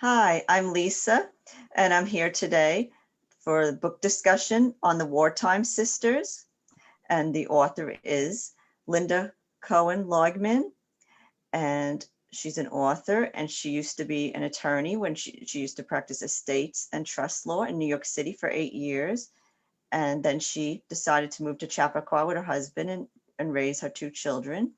Hi, I'm Lisa, and I'm here today for a book discussion on the Wartime Sisters. And the author is Lynda Cohen Loigman, and she's an author, and she used to be an attorney when she used to practice estates and trust law in New York City for 8 years. And then she decided to move to Chappaqua with her husband and raise her two children.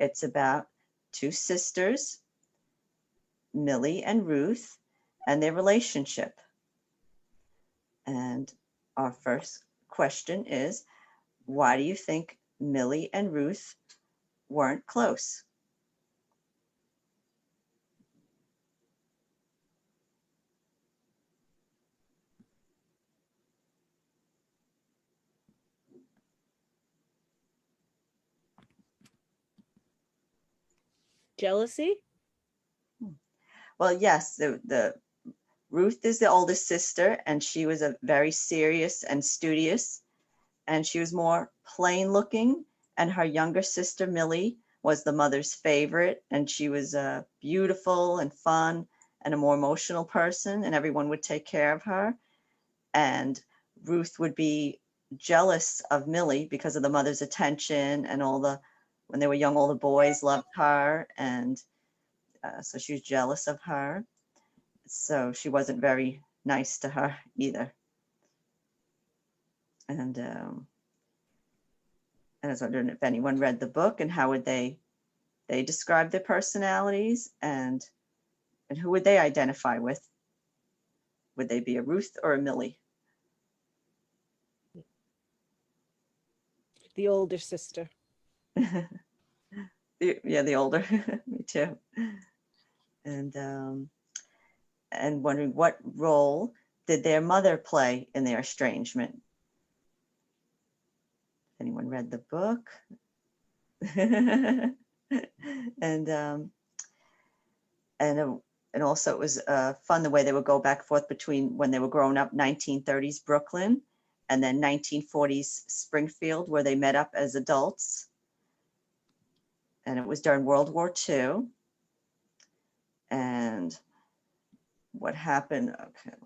It's about two sisters, Millie and Ruth, and their relationship. And our first question is, why do you think Millie and Ruth weren't close? Jealousy? Well, yes, the Ruth is the oldest sister, and she was a very serious and studious, and she was more plain looking. And her younger sister, Millie, was the mother's favorite, and she was beautiful and fun and a more emotional person, and everyone would take care of her. And Ruth would be jealous of Millie because of the mother's attention and when they were young, all the boys loved her. And so she was jealous of her. So she wasn't very nice to her either. And I was wondering if anyone read the book and how would they describe their personalities and who would they identify with? Would they be a Ruth or a Millie? The older sister. Yeah, the older. Me too. And wondering what role did their mother play in their estrangement? Anyone read the book? and also it was fun the way they would go back and forth between when they were growing up, 1930s Brooklyn, and then 1940s Springfield, where they met up as adults. And it was during World War II. And what happened? Okay.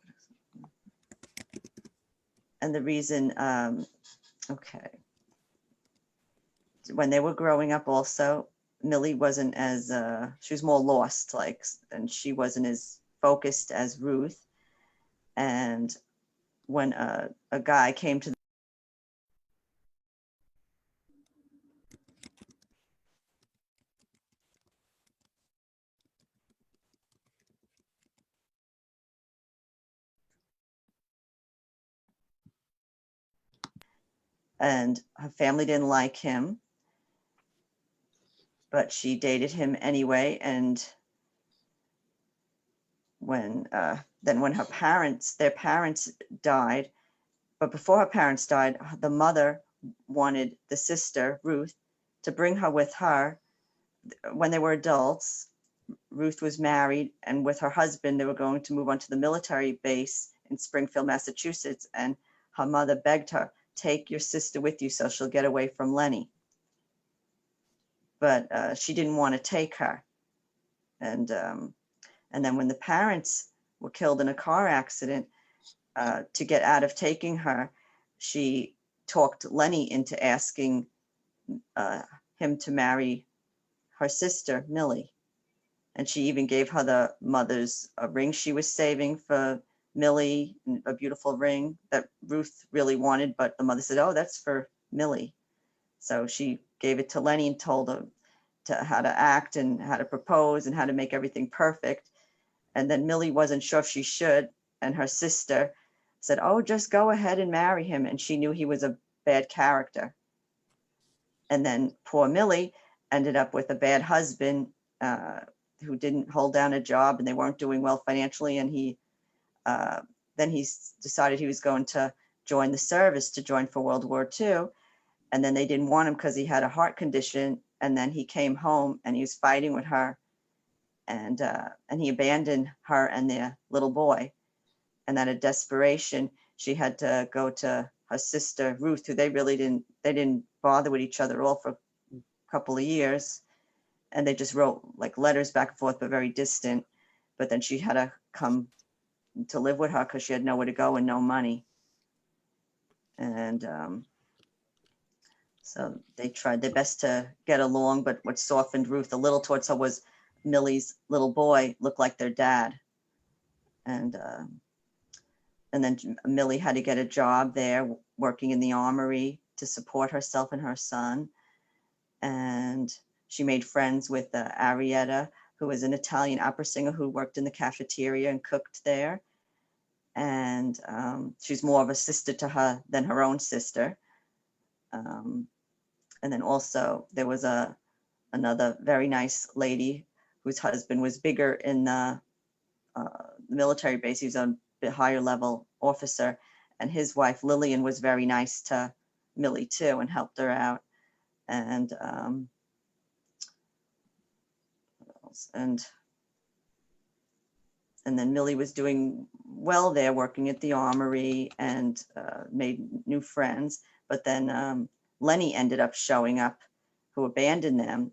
And the reason, okay. When they were growing up also, Millie wasn't as, she was more lost, and she wasn't as focused as Ruth. And when a guy came to and her family didn't like him, but she dated him anyway. And when when their parents died, but before her parents died, the mother wanted the sister Ruth to bring her with her when they were adults. Ruth was married, and with her husband, they were going to move on to the military base in Springfield, Massachusetts. And her mother begged her, take your sister with you so she'll get away from Lenny. But she didn't want to take her. And then when the parents were killed in a car accident, to get out of taking her, she talked Lenny into asking him to marry her sister, Millie. And she even gave her the mother's ring she was saving for Millie, a beautiful ring that Ruth really wanted, but the mother said, oh, that's for Millie. So she gave it to Lenny and told him how to act and how to propose and how to make everything perfect. And then Millie wasn't sure if she should, and her sister said, oh, just go ahead and marry him. And she knew he was a bad character. And then poor Millie ended up with a bad husband who didn't hold down a job, and they weren't doing well financially. And then he decided he was going to join the service, to join for World War II. And then they didn't want him because he had a heart condition. and then he came home and he was fighting with her, and he abandoned her and their little boy. And out of desperation, she had to go to her sister Ruth, who they didn't bother with each other at all for a couple of years, and they just wrote like letters back and forth, but very distant. But then she had to come to live with her because she had nowhere to go and no money. And so they tried their best to get along, but what softened Ruth a little towards her was Millie's little boy looked like their dad. And then Millie had to get a job there working in the armory to support herself and her son. And she made friends with Arietta, who was an Italian opera singer who worked in the cafeteria and cooked there. And she's more of a sister to her than her own sister. And then also there was another very nice lady whose husband was bigger in the military base. He was a bit higher level officer, and his wife Lillian was very nice to Millie too and helped her out. And and then Millie was doing well there, working at the armory, and made new friends. But then Lenny ended up showing up, who abandoned them,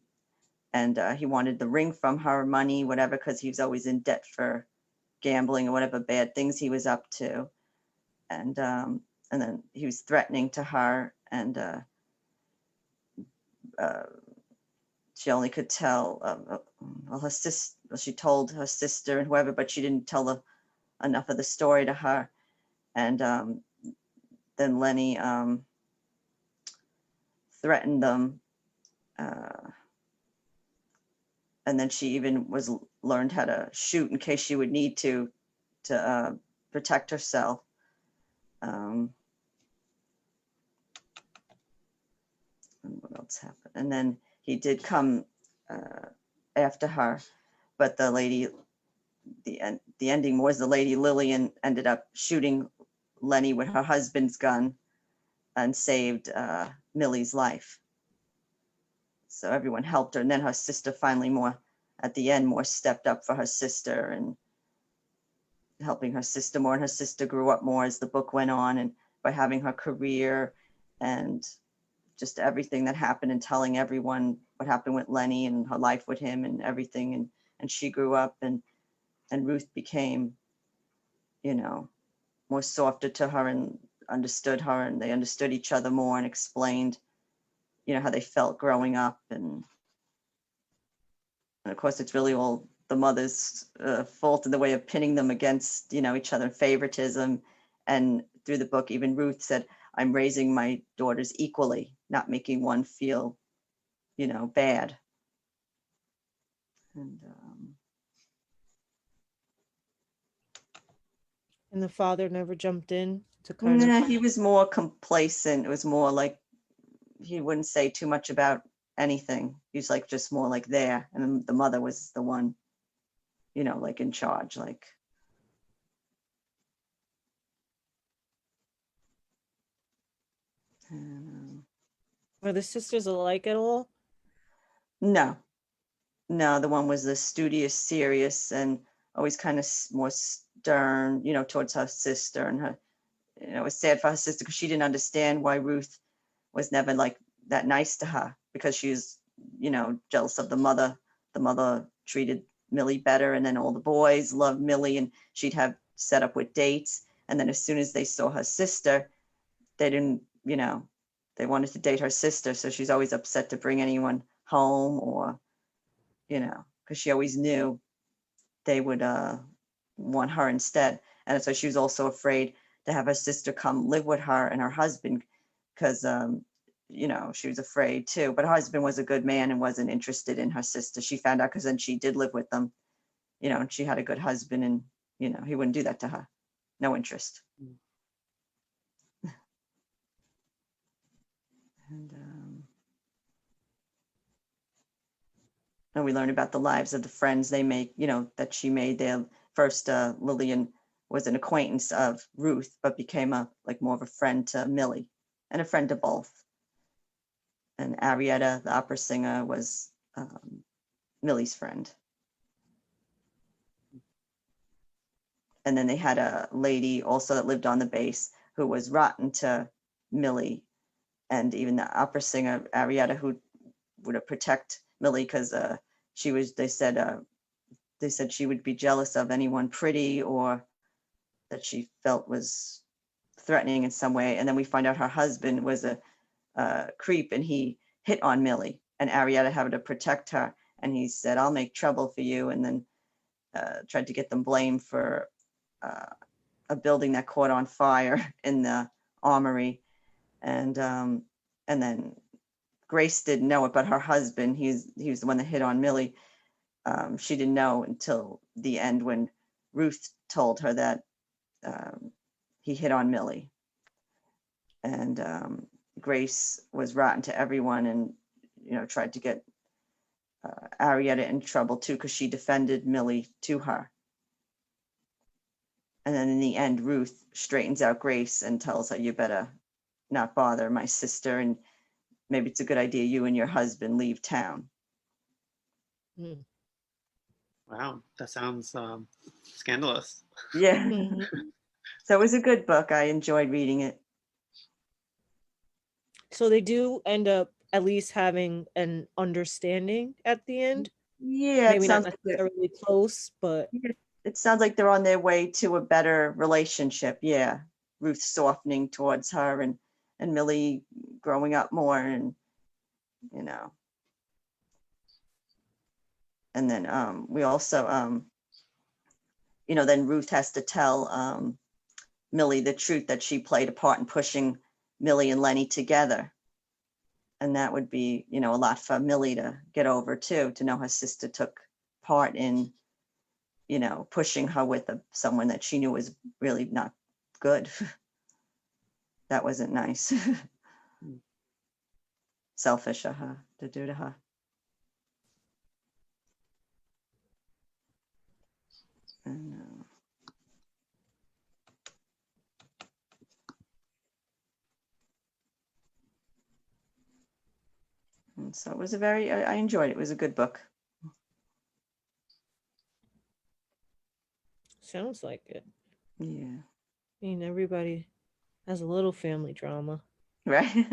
and he wanted the ring from her, money, whatever, because he was always in debt for gambling or whatever bad things he was up to. And then he was threatening to her, and she only could tell her sister. She told her sister and whoever, but she didn't tell enough of the story to her. And then Lenny threatened them, and then she even learned how to shoot in case she would need to protect herself. And what else happened? And then he did come after her, but the ending was the lady Lillian ended up shooting Lenny with her husband's gun and saved Millie's life. So everyone helped her, and then her sister finally at the end stepped up for her sister and helping her sister more, and her sister grew up more as the book went on, and by having her career and just everything that happened and telling everyone what happened with Lenny and her life with him and everything. And she grew up, and Ruth became, more softer to her and understood her, and they understood each other more and explained, how they felt growing up. And of course, it's really all the mother's fault in the way of pinning them against, each other, favoritism. And through the book, even Ruth said, I'm raising my daughters equally, not making one feel, bad. And the father never jumped in to kind of. He was more complacent. It was more like he wouldn't say too much about anything. He was like just more like there, and then the mother was the one, like in charge, like. Were the sisters alike at all? No, the one was the studious, serious, and always kind of more stern, towards her sister. And her, it was sad for her sister because she didn't understand why Ruth was never like that nice to her, because she was, jealous of the mother. The mother treated Millie better, and then all the boys loved Millie, and she'd have set up with dates. And then as soon as they saw her sister, they didn't, they wanted to date her sister. So she's always upset to bring anyone home, or, because she always knew they would want her instead. And so she was also afraid to have her sister come live with her and her husband, because, she was afraid too. But her husband was a good man and wasn't interested in her sister. She found out because then she did live with them, and she had a good husband, and, he wouldn't do that to her. No interest. And we learn about the lives of the friends they make, that she made. Their first, Lillian was an acquaintance of Ruth, but became more of a friend to Millie, and a friend to both. And Arietta, the opera singer, was Millie's friend. And then they had a lady also that lived on the base who was rotten to Millie, and even the opera singer Arietta, who would protect Millie because she was. They said she would be jealous of anyone pretty or that she felt was threatening in some way. And then we find out her husband was a creep, and he hit on Millie, and Arietta had to protect her. And he said, "I'll make trouble for you," and then tried to get them blamed for a building that caught on fire in the armory. And then Grace didn't know it, but her husband, he was the one that hit on Millie. She didn't know until the end when Ruth told her that he hit on Millie. And Grace was rotten to everyone, and tried to get Arietta in trouble too, because she defended Millie to her. And then in the end, Ruth straightens out Grace and tells her, "You better not bother my sister, and maybe it's a good idea you and your husband leave town." Wow, that sounds scandalous. Yeah. Mm-hmm. So it was a good book. I enjoyed reading it. So they do end up at least having an understanding at the end. Yeah, Maybe not necessarily close, but it sounds like they're on their way to a better relationship. Yeah, Ruth softening towards her, and Millie growing up more, and and then we also then Ruth has to tell Millie the truth, that she played a part in pushing Millie and Lenny together. And that would be, a lot for Millie to get over too, to know her sister took part in, pushing her with someone that she knew was really not good. That wasn't nice. Selfish of her to do to her. And so it was I enjoyed it. It was a good book. sounds like it. Yeah. I mean, everybody has a little family drama. Right.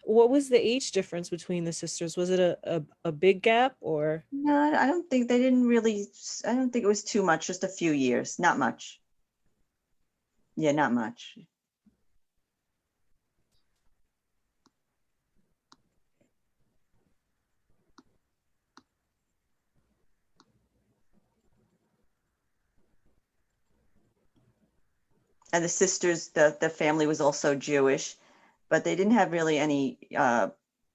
What was the age difference between the sisters? Was it a big gap, or? No, I don't think I don't think it was too much, just a few years, not much. Yeah, not much. And the sisters, the family was also Jewish, but they didn't have really any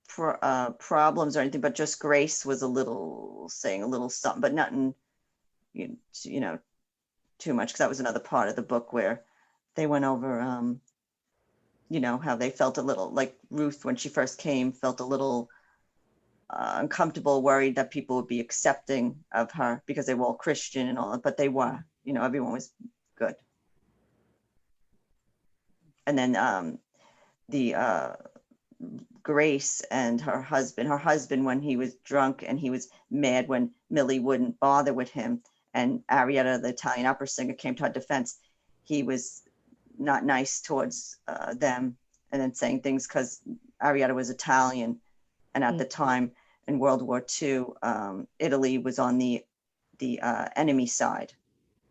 problems or anything, but just Grace was saying a little something, but nothing, too much, because that was another part of the book where they went over, how they felt a little, like Ruth, when she first came, felt a little uncomfortable, worried that people would be accepting of her because they were all Christian and all, but they were, everyone was good. And then the Grace and her husband, when he was drunk and he was mad when Millie wouldn't bother with him, and Arietta, the Italian opera singer, came to her defense, he was not nice towards them, and then saying things because Arietta was Italian, and at the time in World War II, Italy was on the enemy side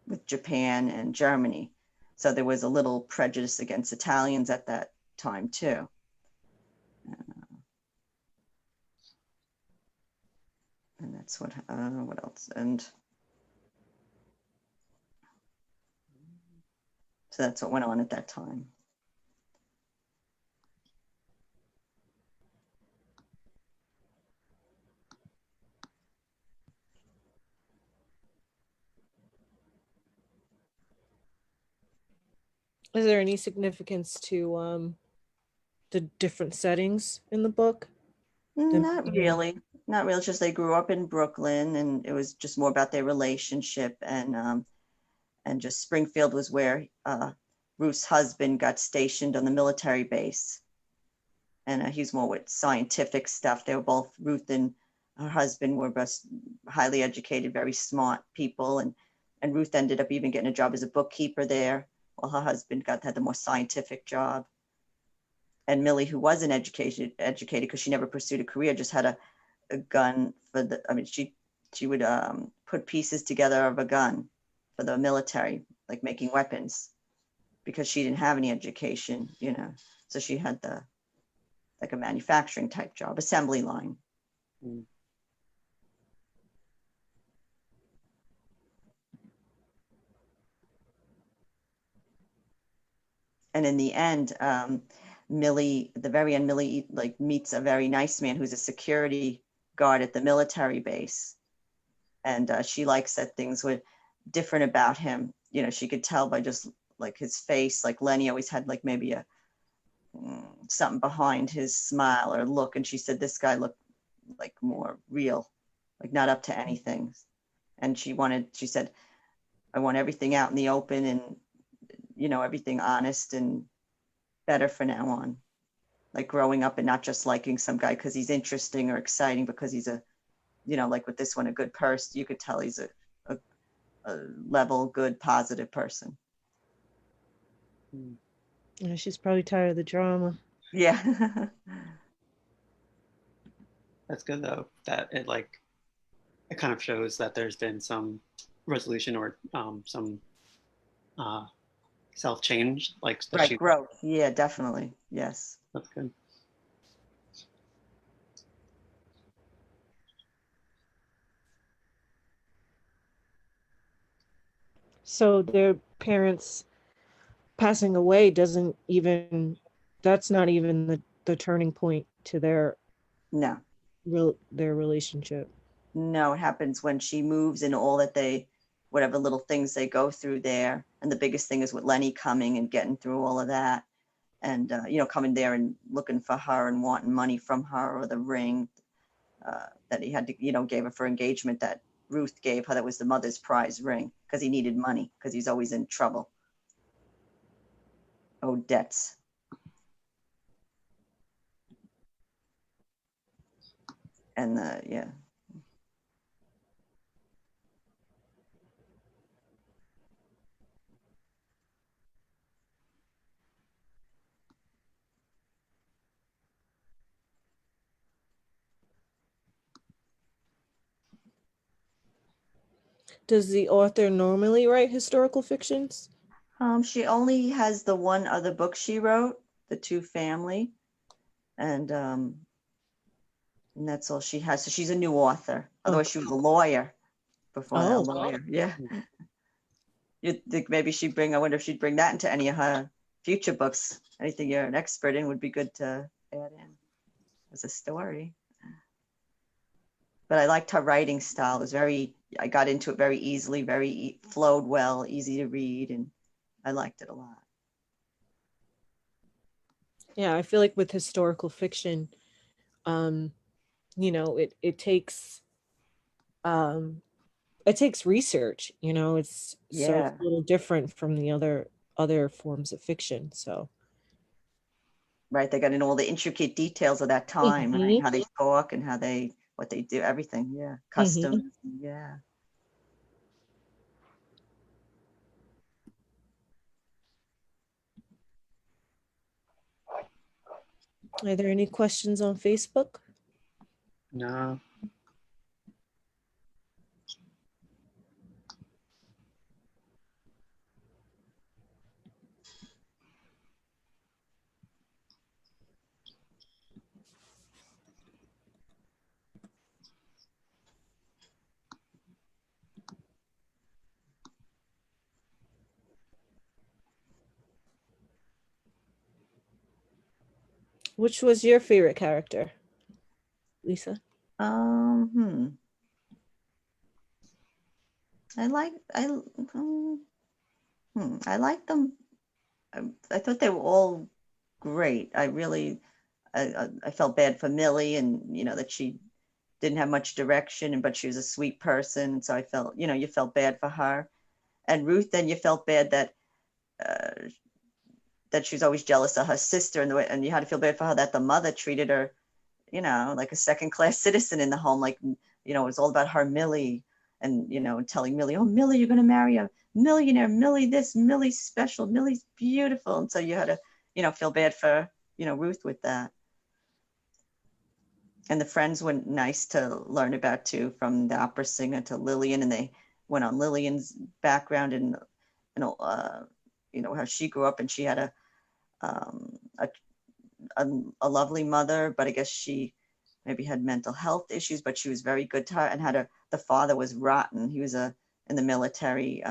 with Japan and Germany. So there was a little prejudice against Italians at that time too. And that's what else? And so that's what went on at that time. Is there any significance to the different settings in the book? Not really. It's just they grew up in Brooklyn, and it was just more about their relationship. And And just Springfield was where Ruth's husband got stationed on the military base. And he's more with scientific stuff. They were both, Ruth and her husband were both highly educated, very smart people. And Ruth ended up even getting a job as a bookkeeper there, while her husband had the more scientific job. And Millie, who wasn't educated because she never pursued a career, just had a gun for the, I mean, she would put pieces together of a gun for the military, like making weapons, because she didn't have any education, you know. So she had like a manufacturing type job, assembly line. Mm. And in the end, Millie, at the very end, Millie like meets a very nice man who's a security guard at the military base. And she likes that things were different about him. You know, she could tell by just like his face, like Lenny always had like maybe something behind his smile or look. And she said, this guy looked like more real, like not up to anything. And she said, I want everything out in the open and, you know, everything honest and better from now on. Like growing up and not just liking some guy because he's interesting or exciting, because he's a, you know, like with this one, a good person. You could tell he's a level, good, positive person. Yeah, she's probably tired of the drama. Yeah. That's good though, that it kind of shows that there's been some resolution or some self change, like that Right, growth. Yeah, definitely. Yes. That's good. So their parents passing away that's not even the turning point to their No. their relationship. No, it happens when she moves and all that whatever little things they go through there. And the biggest thing is with Lenny coming and getting through all of that. And, you know, coming there and looking for her and wanting money from her, or the ring that he had to, you know, gave her for engagement that Ruth gave her. That was the mother's prize ring because he needed money because he's always in trouble. Odette. And yeah. Does the author normally write historical fictions? She only has the one other book she wrote, The Two Family, and that's all she has. So she's a new author. Otherwise, she was a lawyer before that. Oh. Lawyer, yeah. You'd think maybe I wonder if she'd bring that into any of her future books. Anything you're an expert in would be good to add in as a story. But I liked her writing style. It was I got into it very easily, flowed well, easy to read, and I liked it a lot. Yeah, I feel like with historical fiction, you know, it takes research, you know. It's sort of a little different from the other forms of fiction. So right, they got in all the intricate details of that time, right? How they talk and what they do, everything. Yeah, customs. Yeah. Are there any questions on Facebook? No. Which was your favorite character, Lisa? I like them. I thought they were all great. I felt bad for Millie, and you know that she didn't have much direction, but she was a sweet person, so I felt, you know, you felt bad for her. And Ruth, then you felt bad that that she was always jealous of her sister, and and you had to feel bad for her that the mother treated her, you know, like a second-class citizen in the home. Like, you know, it was all about her Millie, and, you know, telling Millie, oh, Millie, you're going to marry a millionaire. Millie this, Millie's special, Millie's beautiful. And so you had to, you know, feel bad for, you know, Ruth with that. And the friends were nice to learn about too, from the opera singer to Lillian, and they went on Lillian's background and, you know, how she grew up, and she had a lovely mother, but I guess she maybe had mental health issues, but she was very good to her, and the father was rotten. He was in the military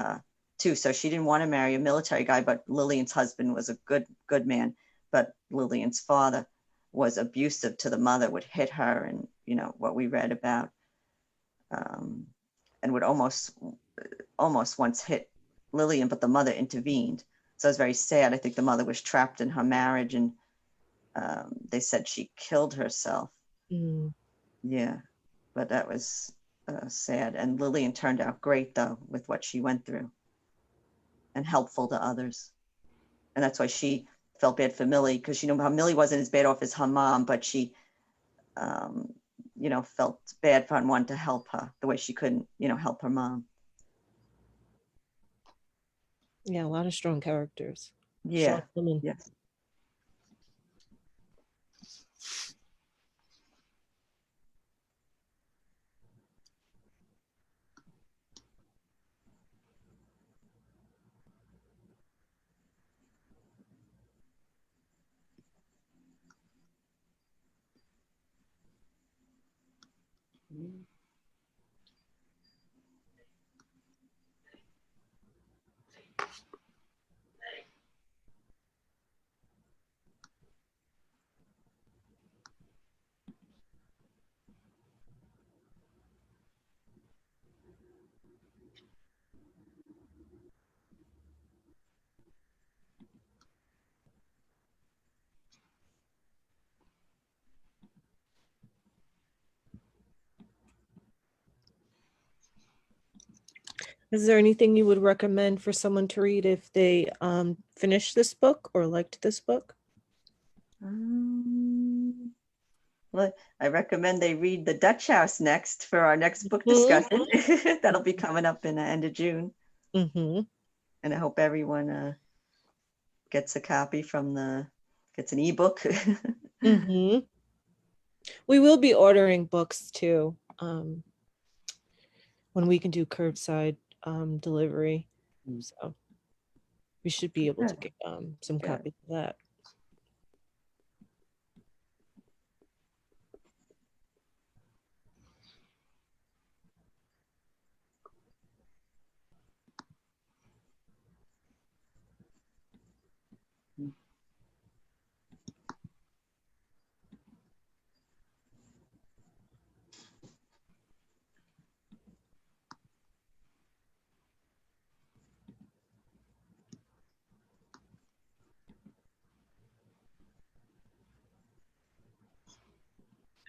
too. So she didn't want to marry a military guy, but Lillian's husband was a good man. But Lillian's father was abusive to the mother, would hit her, and, you know, what we read about, and would almost once hit Lillian, but the mother intervened. So it was very sad. I think the mother was trapped in her marriage, and they said she killed herself. Mm. Yeah, but that was sad. And Lillian turned out great, though, with what she went through, and helpful to others. And that's why she felt bad for Millie, because, you know, how Millie wasn't as bad off as her mom, but she, you know, felt bad for her and wanted to help her the way she couldn't, you know, help her mom. Yeah, a lot of strong characters. Yeah. Strong women. Yes. Is there anything you would recommend for someone to read if they finished this book or liked this book? Well, I recommend they read The Dutch House next for our next book discussion. That'll be coming up in the end of June. Mm-hmm. And I hope everyone gets a copy gets an ebook. Mm-hmm. We will be ordering books too, when we can do curbside delivery. So we should be able to get some copies of that.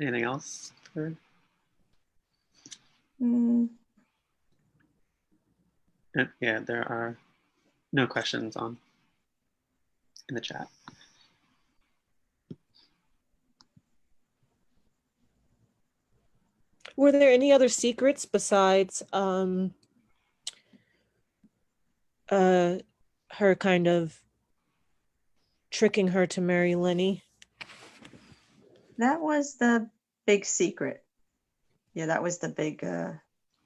Anything else? Yeah, there are no questions in the chat. Were there any other secrets besides her kind of tricking her to marry Lenny? That was the big secret. Yeah, that was the big,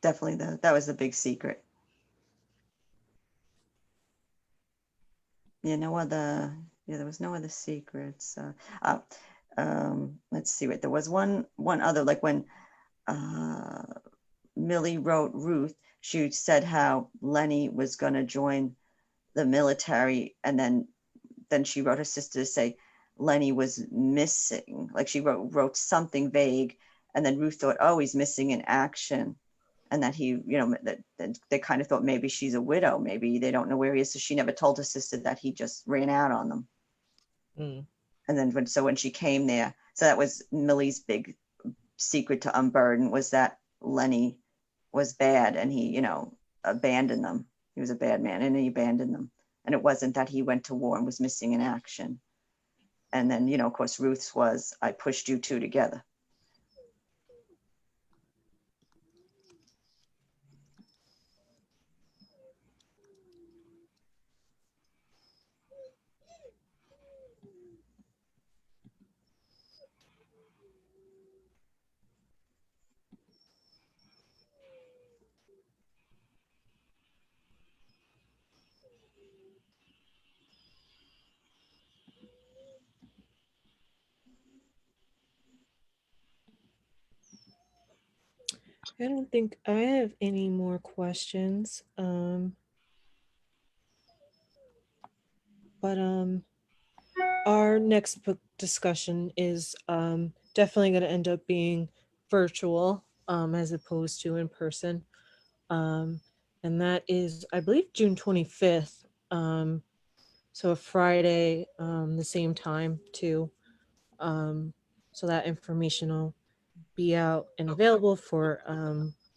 definitely that was the big secret. Yeah, there was no other secrets. Let's see, wait, there was one other, like when Millie wrote Ruth, she said how Lenny was going to join the military, and then she wrote her sister to say Lenny was missing. Like she wrote something vague, and then Ruth thought, oh, he's missing in action, and that he, you know, that they kind of thought maybe she's a widow, maybe they don't know where he is, so she never told her sister that he just ran out on them. And then when she came there, so that was Millie's big secret to unburden, was that Lenny was bad and he, you know, abandoned them. He was a bad man and he abandoned them. And it wasn't that he went to war and was missing in action. And then, of course, Ruth's was, I pushed you two together. I don't think I have any more questions. But our next book discussion is definitely going to end up being virtual as opposed to in person. And that is, I believe, June 25th. So a Friday, the same time too. So that information will be out and available for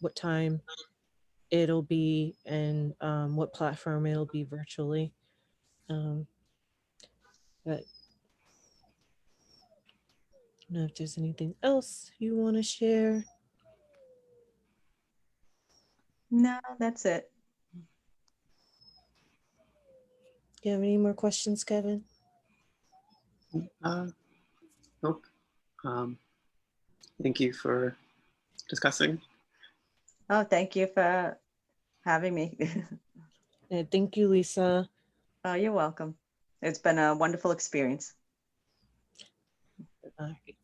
what time it'll be and what platform it'll be virtually. But I don't know if there's anything else you want to share. No, that's it. Do you have any more questions, Kevin? Nope. Thank you for discussing. Oh, thank you for having me. Yeah, thank you, Lisa. Oh, you're welcome. It's been a wonderful experience. All right.